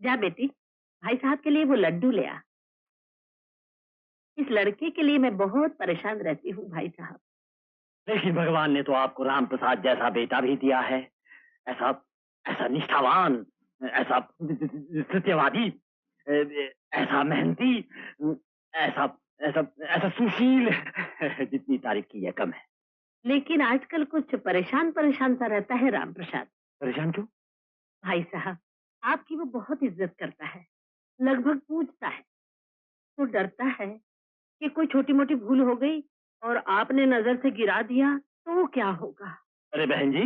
जा बेटी, भाई साहब के लिए वो लड्डू ले आ। इस लड़के के लिए मैं बहुत परेशान रहती हूँ भाई साहब। लेकिन भगवान ने तो आपको राम प्रसाद जैसा बेटा भी दिया है, ऐसा ऐसा निष्ठावान, ऐसा सत्यवादी, ऐसा मेहनती, ऐसा ऐसा ऐसा सुशील। जितनी तारीफ की है कम है। लेकिन आजकल कुछ परेशान परेशान सा रहता है राम प्रसाद। परेशान क्यों? भाई साहब, आपकी वो बहुत इज्जत करता है, लगभग पूछता है, तो डरता है कि कोई छोटी मोटी भूल हो गई और आपने नजर से गिरा दिया तो क्या होगा। अरे बहन जी,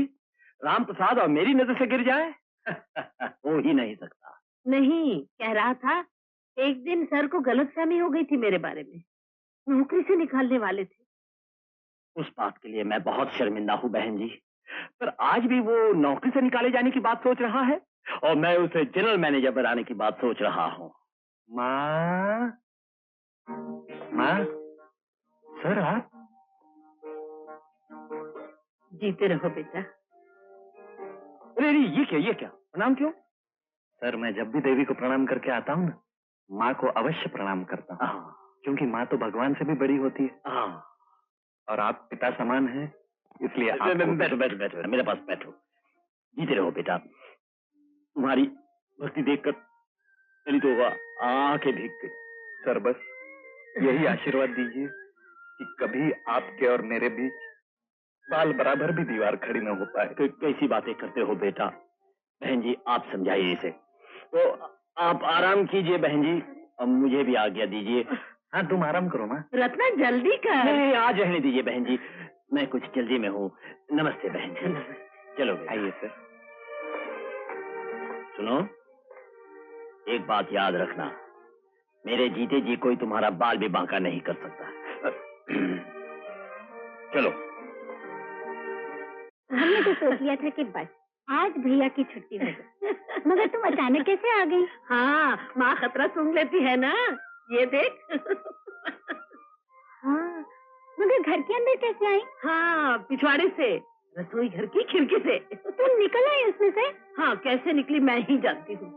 राम प्रसाद और मेरी नजर से गिर जाए? हो ही नहीं सकता। नहीं, कह रहा था एक दिन सर को गलतफहमी हो गई थी मेरे बारे में, नौकरी से निकालने वाले थे। उस बात के लिए मैं बहुत शर्मिंदा हूँ बहन जी, पर आज भी वो नौकरी से निकाले जाने की बात सोच रहा है और मैं उसे जनरल मैनेजर बनाने की बात सोच रहा हूँ। माँ, माँ, सर आप? जीते रहो बेटा। अरे ये क्या प्रणाम क्यों? सर मैं जब भी देवी को प्रणाम करके आता हूँ ना, माँ को अवश्य प्रणाम करता हूँ, क्योंकि माँ तो भगवान से भी बड़ी होती है। और आप पिता समान हैं, इसलिए बैठो बैठो बैठो, मेरे पास बैठो। जीते रहो बेटा, तुम्हारी भक्ति देखकर मेरी तो आंखें भीग गई। सर बस यही आशीर्वाद दीजिए कि कभी आपके और मेरे बीच बाल बराबर भी दीवार खड़ी न हो पाए। तो कैसी बातें करते हो बेटा? बहन जी आप समझाइए इसे। तो आप आराम कीजिए बहन जी, अब मुझे भी आज्ञा दीजिए। हाँ तुम आराम करो ना। रत्ना जल्दी कर। नहीं आज रहने दीजिए बहन जी, मैं कुछ जल्दी में हूँ। नमस्ते बहन जी। चलो आइए सर। सुनो, एक बात याद रखना, मेरे जीते जी कोई तुम्हारा बाल भी बांका नहीं कर सकता। चलो। हमने तो सोच लिया था कि बस आज भैया की छुट्टी हो गई, मगर तुम अचानक कैसे आ गई? हाँ, माँ खतरा सूंघ लेती है ना, ये देख। हाँ, मगर घर के अंदर कैसे आई? हाँ, पिछवाड़े से, रसोई घर की खिड़की से। तुम निकल आई उसमें से? हाँ, कैसे निकली मैं ही जानती हूँ,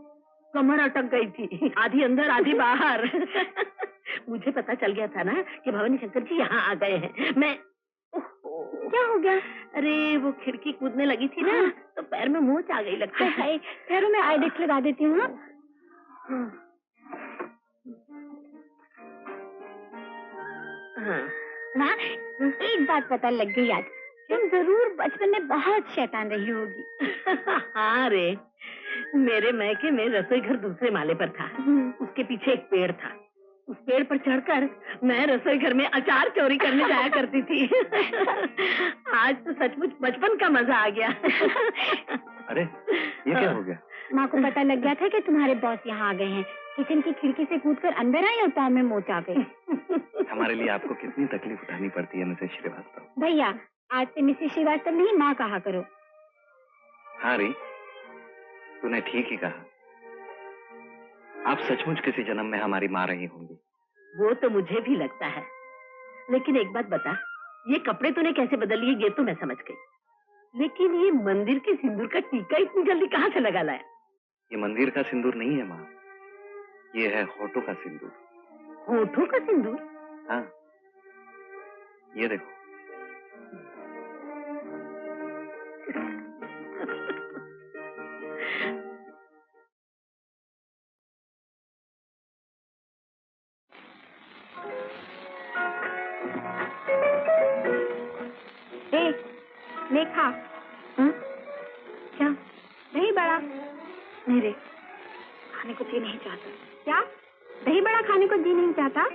कमर अटक गई थी, आधी अंदर आधी बाहर। मुझे पता चल गया था ना कि भवानी शंकर जी यहाँ आ गए हैं। मैं क्या हो गया? अरे वो खिड़की कूदने लगी थी ना, तो पैर में मोच आ गई लगता है। पैरों में आइडेक्स लगा देती हूँ। हाँ माँ, एक बात पता लग गई आज, तुम जरूर बचपन में बहुत शैतान रही होगी। हाँ रे, मेरे मैके में रसोई घर दूसरे माले पर था, उसके पीछे एक पेड़ था, उस पेड़ पर चढ़कर मैं रसोई घर में अचार चोरी करने जाया करती थी। आज तो सचमुच बचपन का मजा आ गया। अरे ये क्या हो गया? माँ को पता लग गया था कि तुम्हारे बॉस यहाँ आ गए हैं, किचन की खिड़की से कूदकर अंदर आई और पाँव में मोच आ गई। हमारे लिए आपको कितनी तकलीफ उठानी पड़ती है मिसेस श्रीवास्तव। भैया आज से मिसेस श्रीवास्तव नहीं माँ कहा करो। हाँ री, तूने ठीक ही कहा, आप सचमुच किसी जन्म में हमारी माँ रही होंगी। वो तो मुझे भी लगता है, लेकिन एक बात बता, ये कपड़े तूने कैसे बदल लिए ये तो मैं समझ गई, लेकिन ये मंदिर के सिंदूर का टीका इतनी जल्दी कहाँ से लगा लाया? ये मंदिर का सिंदूर नहीं है माँ, ये है होठों का सिंदूर। होठों का सिंदूर? हाँ, ये देखो। देखा? क्या? दही बड़ा? नहीं रे, खाने को जी नहीं चाहता। क्या दही बड़ा खाने को जी नहीं चाहता?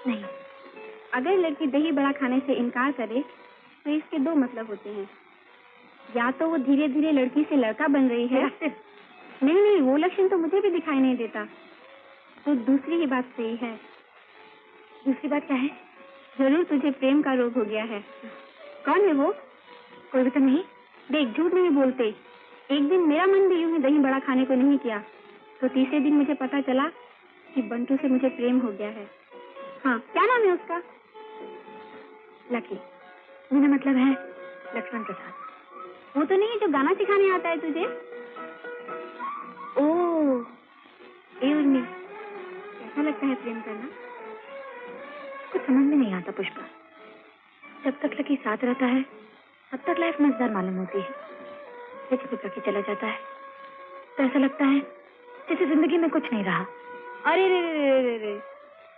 नहीं। अगर लड़की दही बड़ा खाने से इनकार करे तो इसके दो मतलब होते हैं, या तो वो धीरे धीरे लड़की से लड़का बन रही है। नहीं, वो लक्षण तो मुझे भी दिखाई नहीं देता। तो दूसरी ही बात सही है। दूसरी बात क्या है? जरूर तुझे प्रेम का रोग हो गया है। कौन है वो? कोई भी तो नहीं। देख, झूठ नहीं बोलते। एक दिन मेरा मन भी यूं ही दही बड़ा खाने को नहीं किया, तो तीसरे दिन मुझे पता चला कि बंटू से मुझे प्रेम हो गया है। हाँ, क्या नाम है उसका? लकी। मेरा मतलब है लक्ष्मण के साथ। वो तो नहीं जो गाना सिखाने आता है तुझे? ओह, ए उर्मी, कैसा लगता है प्रेम करना? कुछ समझ में नहीं आता पुष्पा। जब तक लकी साथ रहता है तब तक लाइफ मजेदार मालूम होती है, लेकिन जब लकी चला जाता है तो ऐसा लगता है जैसे जिंदगी में कुछ नहीं रहा। अरे रे रे रे रे रे,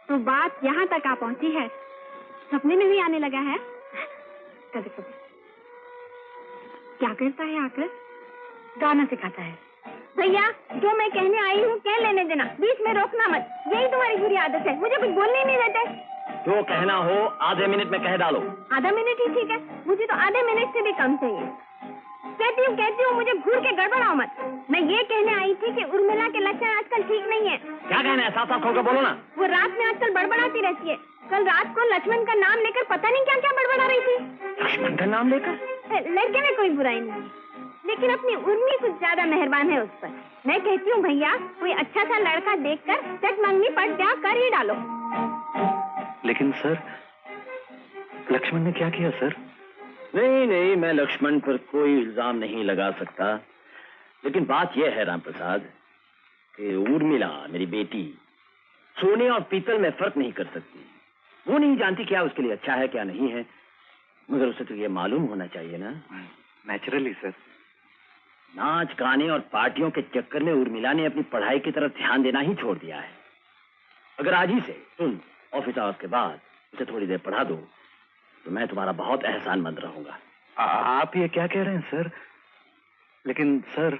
तो बात यहाँ तक आ पहुंची है, सपने में भी आने लगा है। कभी कभी। क्या करता है आकर? गाना सिखाता है। भैया, जो मैं कहने आई हूँ कह लेने देना, बीच में रोकना मत। यही तुम्हारी बुरी आदत है, मुझे कुछ बोलने ही नहीं देते। जो कहना हो आधे मिनट में कह डालो। आधा मिनट ही ठीक है, मुझे तो आधे मिनट से भी कम चाहिए। कहती हूँ, मुझे घूर के गड़बड़ाओ मत। मैं ये कहने आई थी कि उर्मिला के लक्षण आजकल ठीक नहीं है। क्या कहना है? साफ साफ खोल कर बोलो ना। वो रात में आजकल बड़बड़ाती रहती है। कल रात को लक्ष्मण का नाम लेकर पता नहीं क्या क्या बड़बड़ा रही थी। लक्ष्मण का नाम लेकर? लड़के में कोई बुराई नहीं, लेकिन अपनी उर्मी कुछ ज्यादा मेहरबान है उस पर। मैं कहती हूँ भैया, कोई अच्छा सा लड़का देखकर चट मंगनी पर ब्याह कर ही डालो। लेकिन सर, लक्ष्मण ने क्या किया सर? नहीं, मैं लक्ष्मण पर कोई इल्जाम नहीं लगा सकता, लेकिन बात यह है रामप्रसाद कि उर्मिला मेरी बेटी सोने और पीतल में फर्क नहीं कर सकती। वो नहीं जानती क्या उसके लिए अच्छा है क्या नहीं है, मगर उसे तो ये मालूम होना चाहिए ना। Naturally sir. नाच गाने और पार्टियों के चक्कर में उर्मिला ने अपनी पढ़ाई की तरफ ध्यान देना ही छोड़ दिया है। अगर आज ही से तुम ऑफिस आवर्स के बाद उसे थोड़ी देर पढ़ा दो तो मैं तुम्हारा बहुत एहसानमंद रहूंगा। आप ये क्या कह रहे हैं सर? लेकिन सर,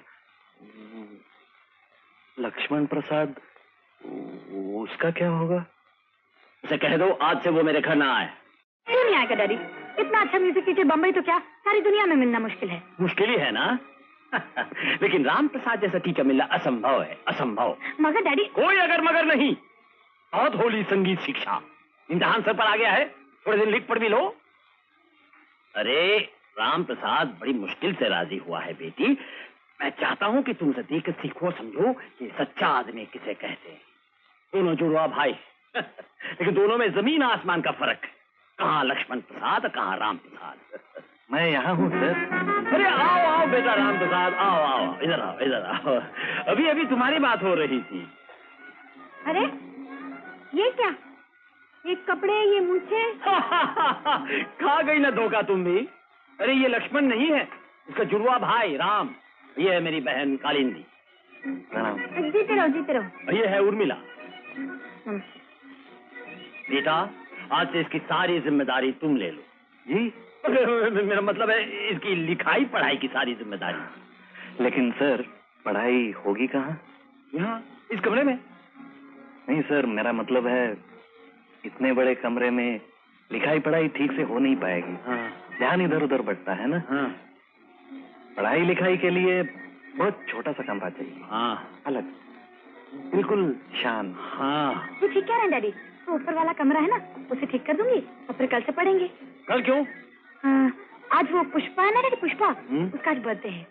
लक्ष्मण प्रसाद, उसका क्या होगा? उसे कह दो आज से वो मेरे घर ना आए। क्यों नहीं आएगा डैडी? इतना अच्छा म्यूजिक टीचर बम्बई तो क्या सारी दुनिया में मिलना मुश्किल है। मुश्किल ही है ना। लेकिन राम प्रसाद जैसा टीचर मिलना असंभव है, असंभव। मगर डैडी, कोई अगर मगर नहीं। बहुत होली संगीत शिक्षा। इम्तिहान सर पर आ गया है, थोड़े दिन लिख पढ़ भी लो। अरे राम प्रसाद बड़ी मुश्किल से राजी हुआ है बेटी। मैं चाहता हूँ कि तुम उसे देख कर सीखो, समझो कि सच्चा आदमी किसे कहते हैं। दोनों जुड़वा भाई लेकिन दोनों में जमीन आसमान का फर्क। कहाँ लक्ष्मण प्रसाद, कहाँ राम प्रसाद। मैं यहाँ हूँ सर। अरे आओ बेटा राम प्रसाद, आओ इधर आओ। अभी तुम्हारी बात हो रही थी। अरे ये क्या? ये कपड़े, ये मूछे। खा गई ना धोखा तुम भी। अरे ये लक्ष्मण नहीं है, इसका जुड़वा भाई राम। ये है मेरी बहन कालिंदी। जीते रहो। ये है उर्मिला। बेटा, आज से इसकी सारी जिम्मेदारी तुम ले लो। जी? मेरा मतलब है इसकी लिखाई पढ़ाई की सारी जिम्मेदारी। लेकिन सर, पढ़ाई होगी कहाँ? यहाँ इस कमरे में। नहीं सर, मेरा मतलब है इतने बड़े कमरे में लिखाई पढ़ाई ठीक से हो नहीं पाएगी। हाँ। ध्यान इधर उधर बढ़ता है ना। हाँ। पढ़ाई लिखाई के लिए बहुत छोटा सा कमरा चाहिए। हाँ। अलग, बिल्कुल शांत। हाँ। ये ठीक कह रहे हैं डैडी। तो ऊपर वाला कमरा है ना, उसे ठीक कर दूंगी और फिर कल से पढ़ेंगे। कल क्यों? आज वो पुष्पा है ना डैडी, पुष्पा, उसका आज बर्थडे है।